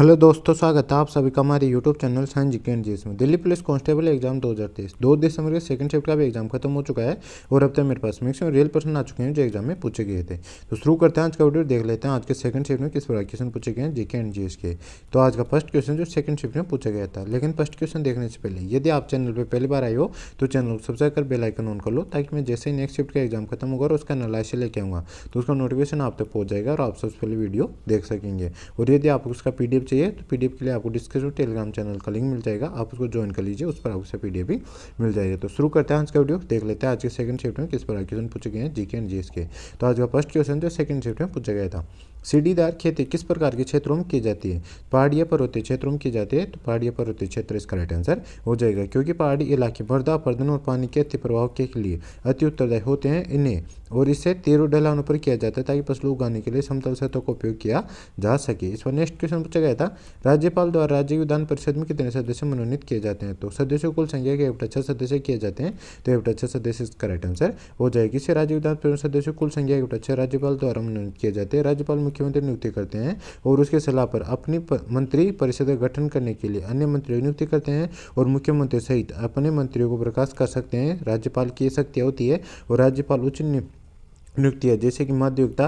Hello दोस्तों, स्वागत है आप सभी का हमारे YouTube channel science GK and GS में। दिल्ली पुलिस कांस्टेबल एग्जाम 2023 2 दिसंबर के सेकंड शिफ्ट का भी एग्जाम खत्म हो चुका है और अब तक मेरे पास मैक्सिमम रियल पर्सन आ चुके हैं जो एग्जाम में पूछे गए थे। तो शुरू करते हैं आज का वीडियो, देख लेते हैं आज के सेकंड शिफ्ट में किस प्रकार क्वेश्चन पूछे गए हैं जीके एंड जीएस के। तो आज का फर्स्ट क्वेश्चन जो सेकंड शिफ्ट में पूछा गया था, लेकिन फर्स्ट क्वेश्चन देखने से पहले यदि आप चैनल पर पहली बार आए हो तो चैनल को सब्सक्राइब कर बेल आइकन ऑन कर लो, ताकि मैं जैसे ही नेक्स्ट शिफ्ट का एग्जाम खत्म होगा और उसका एनालिसिस लेके आऊँगा तो उसका नोटिफिकेशन आप तक पहुँच जाएगा और आप सबसे पहले वीडियो देख सकेंगे। और यदि आपको उसका पीडीएफ चाहिए तो पीडीएफ के लिए आपको डिस्क्रिप्शन टेलीग्राम चैनल का लिंक मिल जाएगा, आप उसको ज्वाइन कर लीजिए, उस पर आपको पीडीएफ भी मिल जाएगा। तो शुरू करते हैं आज का वीडियो, देख लेते हैं आज के सेकंड शिफ्ट में किस प्रकार क्वेश्चन पूछे गए हैं जीके एंड जीएस के। तो आज का फर्स्ट क्वेश्चन जो सेकंड शिफ्ट में पूछा गया था, सीढ़ीदार खेती किस प्रकार के क्षेत्रों में की जाती है? पहाड़ी या पर्वतीय क्षेत्रों में की जाती है। तो पहाड़ी या पर्वतीय क्षेत्र इसका राइट आंसर हो जाएगा, क्योंकि पहाड़ी इलाके मृदा अपरदन और पानी के अति प्रवाह के लिए अति उत्तरदायी होते हैं इन्हें, और इससे तीव्र ढलानों पर किया जाता है ताकि फसलों उगाने के लिए समतल सतहों का उपयोग किया जा सके। इस पर नेक्स्ट क्वेश्चन पूछा गया था, राज्यपाल द्वारा राज्य विधान परिषद में कितने सदस्य मनोनीत किए जाते हैं? तो सदस्यों कुल संख्या के 1/6 सदस्य किए जाते हैं, तो 1/6 सदस्य इसका राइट आंसर हो जाएगी। इससे राज्य विधान परिषद सदस्यों कुल संख्या के 1/6 राज्यपाल द्वारा मनोनीत किए जाते हैं। राज्यपाल मुख्यमंत्री नियुक्ति करते हैं और उसके सलाह पर अपनी मंत्री परिषद का गठन करने के लिए अन्य मंत्रियों की नियुक्ति करते हैं और मुख्यमंत्री सहित अपने मंत्रियों को बर्खास्त कर सकते हैं। राज्यपाल की शक्तियाँ होती है और राज्यपाल उच्च नियुक्तियाँ जैसे कि मध्ययुक्ता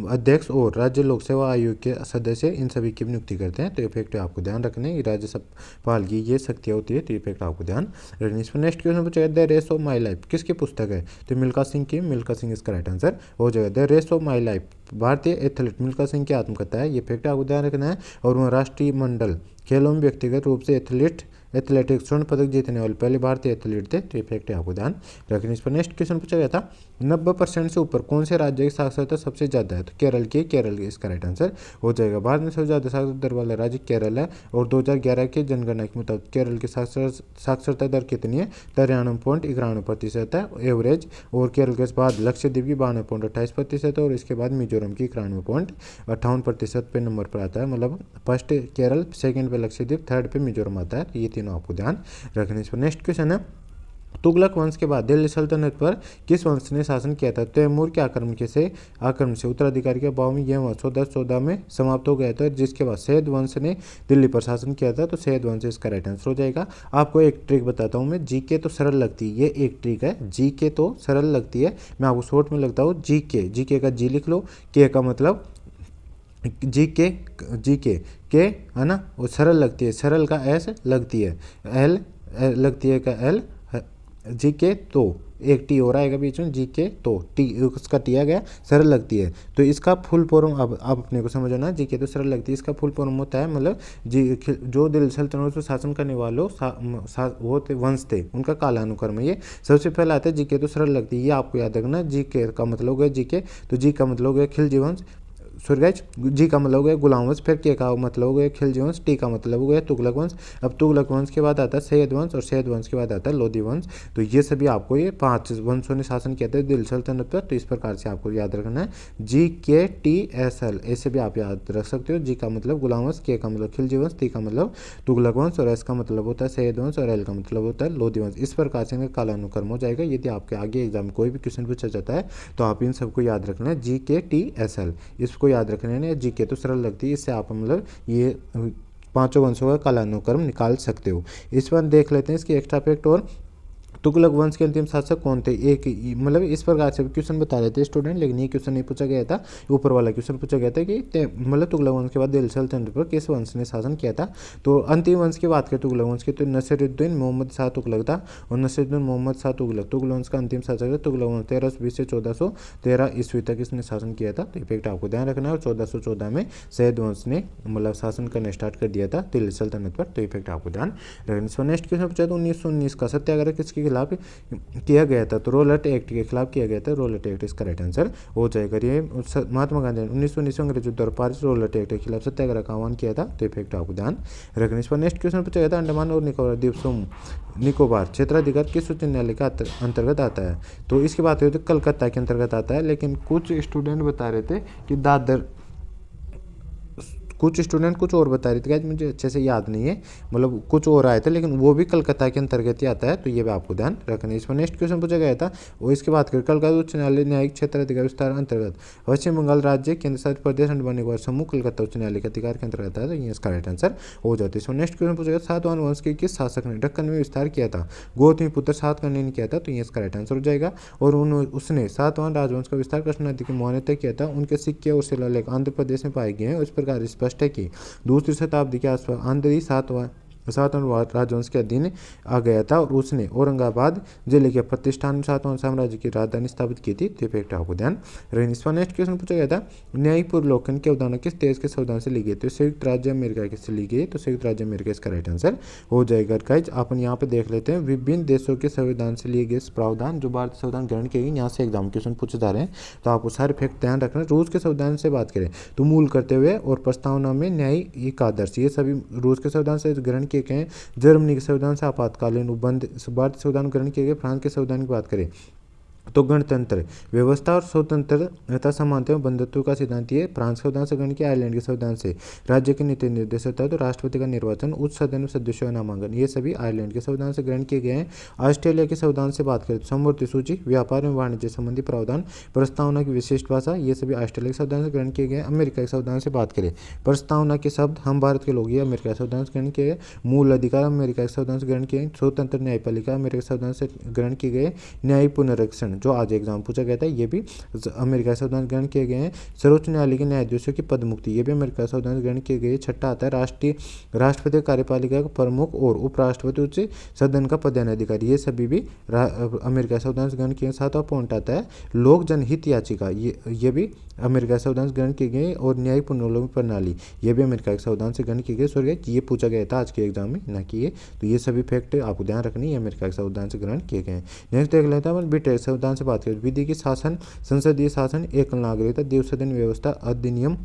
अध्यक्ष और राज्य लोक सेवा आयोग के सदस्य, इन सभी की नियुक्ति करते हैं। तो ये फैक्ट आपको ध्यान रखने की राज्यपाल की ये शक्तियाँ होती है, तो ये फैक्ट आपको ध्यान रखनी। इस पर नेक्स्ट क्वेश्चन पूछा गया, the race of my life किसकी पुस्तक है? तो मिल्खा सिंह की, मिल्खा सिंह इसका राइट आंसर हो जाएगा। The race of my life भारतीय एथलीट मिल्खा सिंह की आत्मकथा है, ये फैक्ट आपको ध्यान रखना है। और वह राष्ट्रीय मंडल खेलों में व्यक्तिगत रूप से एथलेटिक्स स्वर्ण पदक जीतने वाले पहले भारतीय एथलीट थे, तो ये फैक्ट आपको ध्यान रखने। इस पर नेक्स्ट क्वेश्चन पूछा गया था, 90% से ऊपर कौन से राज्य की साक्षरता सबसे ज़्यादा है? तो केरल की इसका राइट आंसर हो जाएगा। भारत में सबसे ज़्यादा साक्षरता दर वाला राज्य केरल है और 2011 के जनगणना के मुताबिक केरल की साक्षरता दर कितनी है? 93.91% है एवरेज। और केरल के बाद लक्षद्वीप की 92.28% है और इसके बाद मिजोरम की 91.58% पे नंबर पर आता है। मतलब फर्स्ट केरल, सेकंड पे लक्षद्वीप, थर्ड पे मिजोरम आता है। ये तीनों आपको ध्यान रखने। इस पर नेक्स्ट क्वेश्चन है, तुगलक वंश के बाद दिल्ली सल्तनत पर किस वंश ने शासन किया था? तैमूर के आक्रमण से उत्तराधिकारी के अभाव में यह वंश 1414 में समाप्त हो गया था, जिसके बाद सैयद वंश ने दिल्ली पर शासन किया था। तो सैयद वंश इसका राइट आंसर हो जाएगा। आपको एक ट्रिक बताता हूँ मैं, जीके तो सरल लगती है, ये एक ट्रिक है, जीके तो सरल लगती है, मैं आपको शॉर्ट में लगता हूँ। जीके का जी लिख लो, के का मतलब जीके के है ना, वो सरल लगती है, सरल का एस लगती है, एल लगती है का एल, जीके तो एक टी हो रहा है बीच में, जीके तो टी उसका टी आ गया, सरल लगती है। तो इसका फुल फॉर्म अब अपने को समझना, जीके तो सरल लगती है, इसका फुल फॉर्म होता है मतलब जो दिल्ली सल्तनत पर शासन करने वालों वो थे वंश थे, उनका कालानुक्रम है। ये सबसे पहले आता है जीके तो सरल लगती है, ये आपको याद रखना। जीके का मतलब हो गया जीके, तो जी का मतलब हो गया खिलजी वंश, सूर्यज, जी का मतलब हो गया गुलाम वंश, फिर के का मतलब हो गया खिलजी वंश, टी का मतलब हो गया तुगलक वंश। अब तुगलक वंश के बाद आता है सैयद वंश और सैयद वंश के बाद आता है लोधी वंश। तो ये सभी आपको ये 5 वंशों ने शासन किया था दिल्ली सल्तनत पर। तो इस प्रकार से आपको याद रखना है, GKTSL ऐसे भी आप याद रख सकते हो। जी का मतलब गुलाम वंश, के का मतलब खिलजी वंश, टी का मतलब तुगलक वंश और एस का मतलब होता है सैयद वंश और एल का मतलब होता है लोधी वंश। इस प्रकार से इनका कालानुक्रम हो जाएगा। यदि आपके आगे एग्जाम में कोई भी क्वेश्चन पूछा जाता है तो आप इन सबको याद रखना है, GKTSL इसको याद रखने ने। जीके तो सरल लगती है, इससे आप मतलब ये 5 वंशों का कालानुक्रम निकाल सकते हो। इस पर देख लेते हैं इसकी एक्स्ट्रा फैक्ट। और तुगलक वंश के अंतिम शासक कौन थे? एक मतलब इस प्रकार से क्वेश्चन बता रहे थे स्टूडेंट, लेकिन ये क्वेश्चन नहीं पूछा गया था। ऊपर वाला क्वेश्चन पूछा गया था कि मतलब तुगलक वंश के बाद दिल्ली सल्तनत पर किस वंश ने शासन किया था? तो अंतिम वंश की बात करें तुगलक वंश की, तो नसीरुद्दीन मोहम्मद शाह तुगलक था। और नसीरुद्दीन मोहम्मद शाह तुगलक वंश का अंतिम शासक था। तुगलक वंश 1320 से 1413 ईस्वी तक इसने शासन किया था। तो इफेक्ट आपको ध्यान रखना है। और 1414 में सैयद वंश ने मतलब शासन करना स्टार्ट कर दिया था दिल्ली सल्तनत पर। तो इफेक्ट आपको ध्यान रखना। सो नेक्स्ट क्वेश्चन पूछा था 1919 का सत्याग्रह किसके खिलाफ किया गया था? तो रोलेट एक्ट के खिलाफ किया गया था। रोलेट एक्ट इसका राइट आंसर हो जाएगा। ये महात्मा गांधी ने 1919 में अंग्रेजों द्वारा पारित रोलेट एक्ट के खिलाफ सत्याग्रह का आह्वान किया था। तो इफेक्ट आपको ध्यान रखना। इस पर नेक्स्ट क्वेश्चन पूछा गया था, अंडमान और निकोबार द्वीप समूह निकोबार क्षेत्राधिकार किस उच्च न्यायालय के अंतर्गत आता है? तो इसकी बात हुई तो कलकत्ता के अंतर्गत आता है, लेकिन कुछ स्टूडेंट बता रहे थे कि दादर कुछ स्टूडेंट कुछ और बता रहे थे गाइज, मुझे अच्छे से याद नहीं है, मतलब कुछ और आए थे, लेकिन वो भी कलकत्ता के अंतर्गत ही आता है, तो ये भी आपको ध्यान रखना है। इसमें नेक्स्ट क्वेश्चन पूछा गया था वो इसकी बात करें। कलकत्ता उच्च न्यायालय न्यायिक क्षेत्र अधिकार विस्तार अंतर्गत पश्चिम बंगाल राज्य केंद्र शासित प्रदेश बनने के बाद समूह कलकत्ता उच्च न्यायालय के अधिकार के अंतर्गत आता है, तो ये इसका राइट आंसर हो जाता है। इसमें नेक्स्ट क्वेश्चन पूछा गया सातवाहन वंश के किस शासक ने दक्कन में विस्तार किया था? गौतमी पुत्र सातकर्णी ने किया था, तो ये इसका राइट आंसर हो जाएगा। और उसने सातवाहन राजवंश का विस्तार कृष्ण नदी की मान्यता किया था। उनके सिक्के और शिलालेख आंध्र प्रदेश में पाए गए हैं। इस प्रकार स्पष्ट है कि दूसरी शताब्दी के आसपास आंध्री सातवाहन राजवंश के अधीन आ गया था और उसने औरंगाबाद जिले के प्रतिष्ठान में सातवाहन साम्राज्य की राजधानी स्थापित की थी। तो फैक्ट आपको ध्यान रखना। इस पर नेक्स्ट क्वेश्चन पूछा गया था न्यायिक पूर्वलोकन की अवधारणा किस देश के संविधान से ली गई? तो संयुक्त राज्य अमेरिका से ली गई, तो संयुक्त राज्य अमेरिका इसका राइट आंसर हो जाएगा। गाइज अपन यहाँ पे देख लेते हैं विभिन्न देशों के संविधान से लिए गए प्रावधान जो भारतीय संविधान ग्रहण किए गए, यहाँ से एग्जाम क्वेश्चन पूछे जा रहे हैं, तो आपको सारे फैक्ट ध्यान रखना। रूस के संविधान से बात करें तो मूल करते हुए और प्रस्तावना में न्यायिक आदर्श, ये सभी रूस के संविधान से ग्रहण किए गए हैं। जर्मनी के संविधान से आपातकालीन उपबंध भारतीय संविधान ग्रहण किए गए। फ्रांस के संविधान की बात करें तो गणतंत्र व्यवस्था और स्वतंत्रता समानता एवं बंधुत्व का सिद्धांत ये फ्रांस के संविधान से ग्रहण किया। आयरलैंड के संविधान से राज्य के नीति निर्देश होता है, तो राष्ट्रपति का निर्वाचन उच्च सदन में सदस्यों का नामांकन, ये सभी आयरलैंड के संविधान से ग्रहण किए गए हैं। ऑस्ट्रेलिया के संविधान से बात करें तो समवर्ती सूची व्यापार एवं वाणिज्य संबंधी प्रावधान प्रस्तावना की विशिष्ट भाषा, ये सभी ऑस्ट्रेलिया के संविधान से ग्रहण किए गए। अमेरिका के संविधान से बात करें प्रस्तावना के शब्द हम भारत के लोग, ये अमेरिका के संविधान से ग्रहण किए गए। मूल अधिकार अमेरिका के संविधान से ग्रहण किए गए। स्वतंत्र न्यायपालिका अमेरिका के संविधान से ग्रहण किए गए। न्यायिक पुनरीक्षण जो आज एग्जाम पूछा गया था, ये भी अमेरिका संविधान ग्रहण किए गए हैं। सर्वोच्च न्यायालय के न्यायाधीशों की पद मुक्ति, ये भी अमेरिका संविधान ग्रहण किए गए। छठा आता है राष्ट्रपति कार्यपालिका का प्रमुख और उपराष्ट्रपति उच्च सदन का पदाधिकारी, ये सभी भी अमेरिका संविधान से ग्रहण किए। सातवां पॉइंट आता है लोक जनहित याचिका, ये भी अमेरिका संविधान से ग्रहण किए गए। और न्यायिक पुनर्विलोकन प्रणाली, ये भी अमेरिका के संविधान से ग्रहण किए गए। सॉरी ये पूछा गया था आज के एग्जाम में, ना कि ये, तो ये सभी फैक्ट आपको ध्यान रखनी है, अमेरिका के संविधान से ग्रहण किए गए हैं। नेक्स्ट देख लेते हैं ब्रिटेन संविधान से बात करें विधि की शासन, संसदीय शासन, एकल नागरिकता, द्विसदन व्यवस्था, अधिनियम,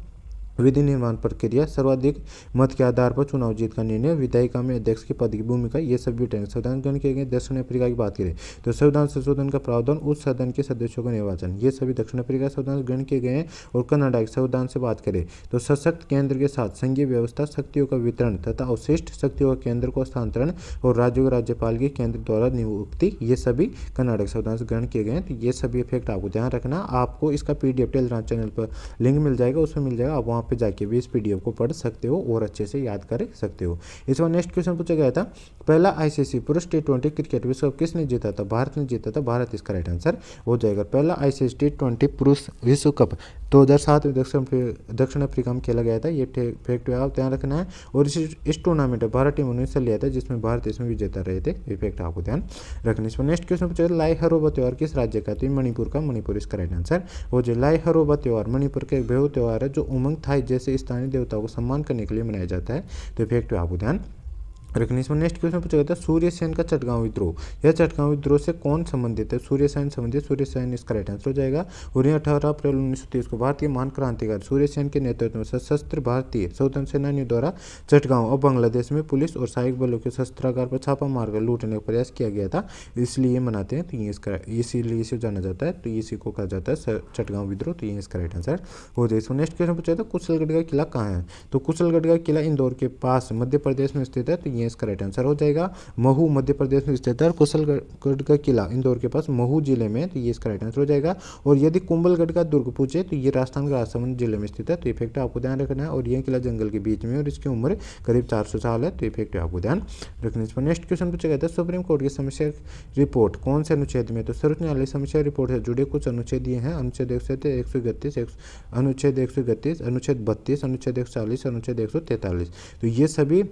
विधि निर्माण प्रक्रिया, सर्वाधिक मत के आधार पर चुनाव जीत का निर्णय, विधायिका में अध्यक्ष के पद की भूमिका, ये सब ब्रिटेन संविधान ग्रहण किए गए। दक्षिण अफ्रीका की बात करें तो संविधान संशोधन का प्रावधान उच्च सदन के सदस्यों का निर्वाचन, ये सभी दक्षिण अफ्रीका संविधान ग्रहण किए गए हैं। और कनाडा के संविधान से बात करें तो सशक्त केंद्र के साथ संघीय व्यवस्था, शक्तियों का वितरण तथा अवशिष्ट शक्तियों का केंद्र को हस्तांतरण और राज्यों के राज्यपाल के केंद्र द्वारा नियुक्ति, ये सभी कनाडा के संविधान से ग्रहण किए गए हैं। तो ये सभी इफेक्ट आपको ध्यान रखना। आपको इसका PDF टेलीग्राम चैनल पर लिंक मिल जाएगा, उसमें मिल जाएगा, आप वहाँ पे जाके भी इस PDF को पढ़ सकते हो और अच्छे से याद कर सकते हो। इस बार नेक्स्ट क्वेश्चन पूछा गया था पहला ICC पुरुष T20 क्रिकेट विश्व कप किसने जीता था? भारत ने जीता था। भारत इसका राइट आंसर हो जाएगा। पहला ICC T20 पुरुष विश्व कप 2007 में दक्षिण अफ्रीका में खेला गया था, ये फैक्ट आप ध्यान रखना है। और इस टूर्नामेंट में भारत टीम ने हिस्सा लिया था, जिसमें भारत इसमें विजेता रहे थे, ये फैक्ट आपको ध्यान रखना। इस पर नेक्स्ट क्वेश्चन पूछा लाई हरोबा त्यौहार किस राज्य का? तो मणिपुर का, मणिपुर इसका राइट आंसर हो जाए। लाई हरोबा त्यौहार मणिपुर का एक बेहद त्यौहार है जो उमंग थाई जैसे स्थानीय देवताओं को सम्मान करने के लिए मनाया जाता है, तो फैक्ट आपको ध्यान रखनी। इसमें नेक्स्ट क्वेश्चन पूछा गया था सूर्यसेन का चटगांव विद्रोह, यह चटगांव विद्रोह से कौन संबंधित है? सूर्यसेन संबंधित, सूर्यसेन इसका राइट आंसर हो जाएगा। और 18 अप्रैल 1930 को भारतीय महान क्रांतिकारी सूर्यसेन के नेतृत्व में सशस्त्र भारतीय स्वतंत्र सेनानियों द्वारा चटगांव और बांग्लादेश में पुलिस और सहायक बलों के शस्त्रागार पर छापा मारकर लूटने का प्रयास किया गया था, इसलिए मनाते हैं, तो ये इसका इसीलिए इसे जाना जाता है, तो इसी को कहा जाता है चटगांव विद्रोह, तो ये इसका राइट आंसर हो जाए। नेक्स्ट क्वेश्चन पूछा था कुशलगढ़ का किला कहाँ है? तो कुशलगढ़ का किला इंदौर के पास मध्य प्रदेश में स्थित है, तो ये इसका राइट आंसर हो जाएगा। महू मध्य प्रदेश में स्थित है और कुशलगढ़ का किला इंदौर के पास महू जिले में, तो ये इसका राइट आंसर हो जाएगा। और यदि कुंभलगढ़ का दुर्ग पूछे तो ये राजस्थान के राजसमंद जिले में स्थित है, तो इफेक्ट आपको ध्यान रखना है। और यह किला जंगल के बीच में और इसकी उम्र करीब 400 साल है, तो इफेक्ट आपको ध्यान रखना। इस पर नेक्स्ट क्वेश्चन पूछा गया था सुप्रीम कोर्ट की समस्या रिपोर्ट कौन से अनुच्छेद में? तो सर्वोच्च न्यायालय समस्या रिपोर्ट से जुड़े कुछ अनुच्छेद दिए हैं, अनुच्छेद 131, अनुच्छेद 131, अनुच्छेद 32, अनुच्छेद 140, अनुच्छेद 143, तो ये सभी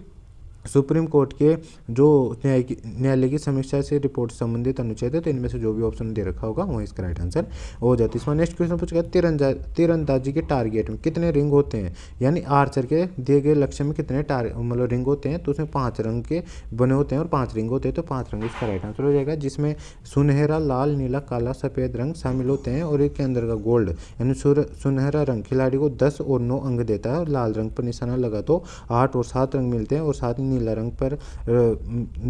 सुप्रीम कोर्ट के जो न्यायालय की समीक्षा से रिपोर्ट संबंधित अनुच्छेद है, तो इनमें से जो भी ऑप्शन दे रखा होगा वही इसका राइट आंसर हो जाता है। इसमें नेक्स्ट क्वेश्चन पूछा गया तीरंदाजी के टारगेट में कितने रिंग होते हैं? यानी आर्चर के दिए गए लक्ष्य में कितने मतलब रिंग होते हैं? तो उसमें 5 रंग के बने होते हैं और 5 रिंग होते हैं, तो 5 रंग इसका राइट आंसर हो जाएगा, जिसमें सुनहरा, लाल, नीला, काला, सफेद रंग शामिल होते हैं। और एक के अंदर का गोल्ड यानी सुनहरा रंग खिलाड़ी को 10 और 9 अंक देता है, और लाल रंग पर निशाना लगा तो 8 और 7 रंग मिलते हैं, और साथ ही नीला रंग पर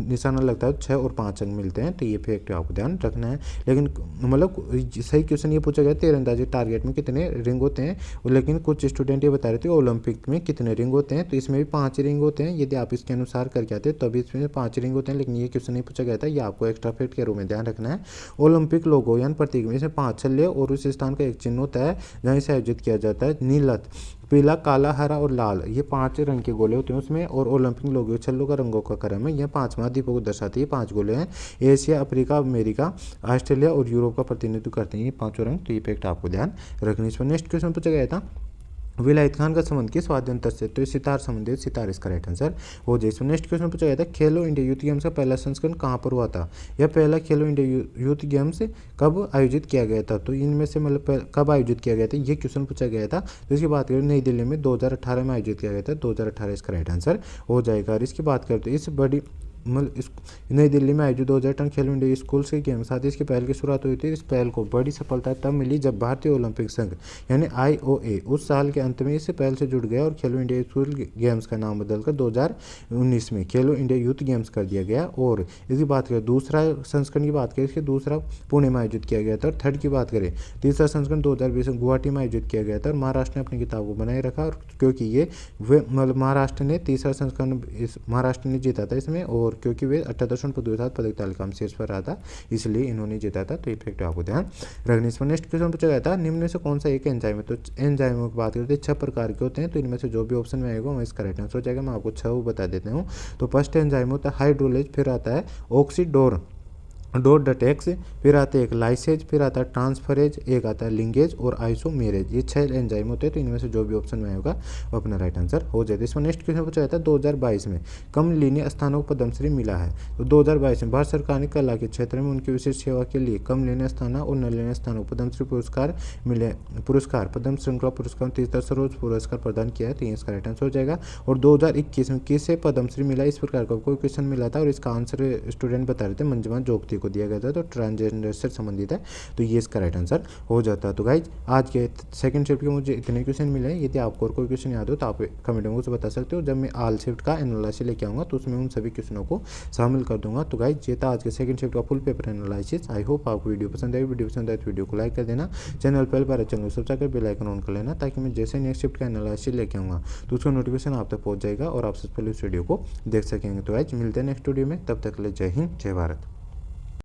निशाना लगता है 6 और 5 अंक मिलते हैं। तो ये फैक्ट आपको ध्यान रखना है। लेकिन मतलब सही क्वेश्चन ये पूछा गया तीरंदाजी टारगेट में कितने रिंग होते हैं, लेकिन कुछ स्टूडेंट ये बता रहे थे ओलंपिक में कितने रिंग होते हैं। तो इसमें भी 5 रिंग होते हैं। यदि आप इसके अनुसार करके आते तभी इसमें 5 रिंग होते हैं, लेकिन ये क्वेश्चन नहीं पूछा गया था। ये आपको एक्स्ट्रा फैक्ट के रूप में ध्यान रखना है। ओलंपिक लोगो यानी प्रतीक में इसमें 5 छल्ले और उस स्थान का एक चिन्ह होता है जहाँ इसे आयोजित किया जाता है। नीला, पीला, काला, हरा और लाल, ये 5 रंग के गोले होते हैं उसमें। और ओलंपिक लोगो छल्लों का रंगों का क्रम है। यह 5 महाद्वीपों को दर्शाती है। 5 गोले हैं, एशिया, अफ्रीका, अमेरिका, ऑस्ट्रेलिया और यूरोप का प्रतिनिधित्व करते हैं ये 5 रंग। तो ये फैक्ट आपको ध्यान रखनी। इस पर नेक्स्ट क्वेश्चन पूछा गया था विलायत खान का संबंध किस वाद्य यंत्र से, तो ये सितार संबंधित, सितार इसका राइट आंसर हो जाए। इसमें नेक्स्ट क्वेश्चन पूछा गया था खेलो इंडिया यूथ गेम्स का पहला संस्करण कहाँ पर हुआ था। यह पहला खेलो इंडिया यूथ गेम्स कब आयोजित किया गया था। तो इनमें से मतलब कब आयोजित किया गया था ये क्वेश्चन पूछा गया था। तो इसकी बात करें नई दिल्ली में 2018 में आयोजित किया गया था। 2018 इसका राइट आंसर हो जाएगा। और इसकी बात करते हैं इस बड़ी मतलब इस नई दिल्ली में आयोजित 2018 खेलो इंडिया स्कूल्स के गेम साथ ही इसकी पहल की शुरुआत हुई थी। इस पहल को बड़ी सफलता तब मिली जब भारतीय ओलंपिक संघ यानी IOA उस साल के अंत में इस पहल से जुड़ गया और खेलो इंडिया स्कूल गेम्स का नाम बदलकर 2019 में खेलो इंडिया यूथ गेम्स कर दिया गया। और इसकी बात करें दूसरा संस्करण की बात करें इसके दूसरा पुणे में आयोजित किया गया था। और थर्ड की बात करें तीसरा संस्करण 2020 में गुवाहाटी में आयोजित किया गया था। और महाराष्ट्र ने अपनी किताब को बनाए रखा और क्योंकि ये मतलब महाराष्ट्र ने तीसरा संस्करण महाराष्ट्र ने जीता था इसमें। और क्योंकि वे 18 स्वर्ण पदकों के साथ पदक तालिका में शीर्ष पर रहा था इसलिए इन्होंने जीता था। तो ये फैक्ट आपको ध्यान रखने। इस पर नेक्स्ट क्वेश्चन पूछा गया था निम्न में से कौन सा एक एंजाइम है। तो एंजाइमों की बात करते हैं 6 प्रकार के होते हैं। तो इनमें से जो भी ऑप्शन में आएगा वह इसका राइट आंसर हो जाएगा। मैं आपको 6 बता देता हूँ। तो फर्स्ट एंजाइम होता है हाइड्रोलेज, फिर आता है ऑक्सीडोर डोडेटेक्स, फिर आते हैं एक लाइसेज, फिर आता है ट्रांसफरेज, एक आता है लिंगेज और आइसोमेरेज। ये 6 एंजाइम होते हैं। तो इनमें से जो भी ऑप्शन में आएगा वो अपना राइट आंसर हो जाएगा। इसमें नेक्स्ट क्वेश्चन पूछा जाता है 2022 में कम लीनी स्थानों को पद्मश्री मिला है। तो 2022 में भारत सरकार ने कला के क्षेत्र में उनकी विशेष सेवा के लिए कम लीनी स्थानों और न लीनी स्थानों को पद्मश्री पुरस्कार मिले। पद्म श्रृंखला पुरस्कार तीसरा सर्वोच्च पुरस्कार प्रदान किया है। तो ये इसका राइट आंसर हो जाएगा। और 2021 में किसे पद्मश्री मिला इस प्रकार का कोई क्वेश्चन मिला था और इसका आंसर स्टूडेंट बता रहे थे मंजुमा जोगती को दिया गया था। तो ट्रांसजेंडर से संबंधित है। तो ये इसका राइट आंसर हो जाता है। तो गाइज आज के सेकंड शिफ्ट के मुझे इतने क्वेश्चन मिले हैं। यदि आपको और कोई क्वेश्चन याद हो तो आप कमेंट में मुझे बता सकते हो। जब मैं ऑल शिफ्ट का एनालिसिस लेके आऊँगा तो उसमें उन सभी क्वेश्चनों को शामिल कर दूंगा। तो गाइज ये था आज के सेकंड शिफ्ट का full paper analysis. I hope आपको वीडियो पसंद आई। वीडियो पसंद आए तो वीडियो को लाइक कर देना। चैनल पहले बार चैनल को सब्सक्राइब कर बेल आइकन ऑन कर लेना ताकि मैं जैसे नेक्स्ट शिफ्ट का एनालिसिस लेके आऊँगा तो उसका नोटिफिकेशन आप तक पहुँच जाएगा और आप सबसे पहले उस वीडियो को देख सकेंगे। तो गाइज मिलते हैं नेक्स्ट वीडियो में। तब तक के लिए जय हिंद, जय भारत।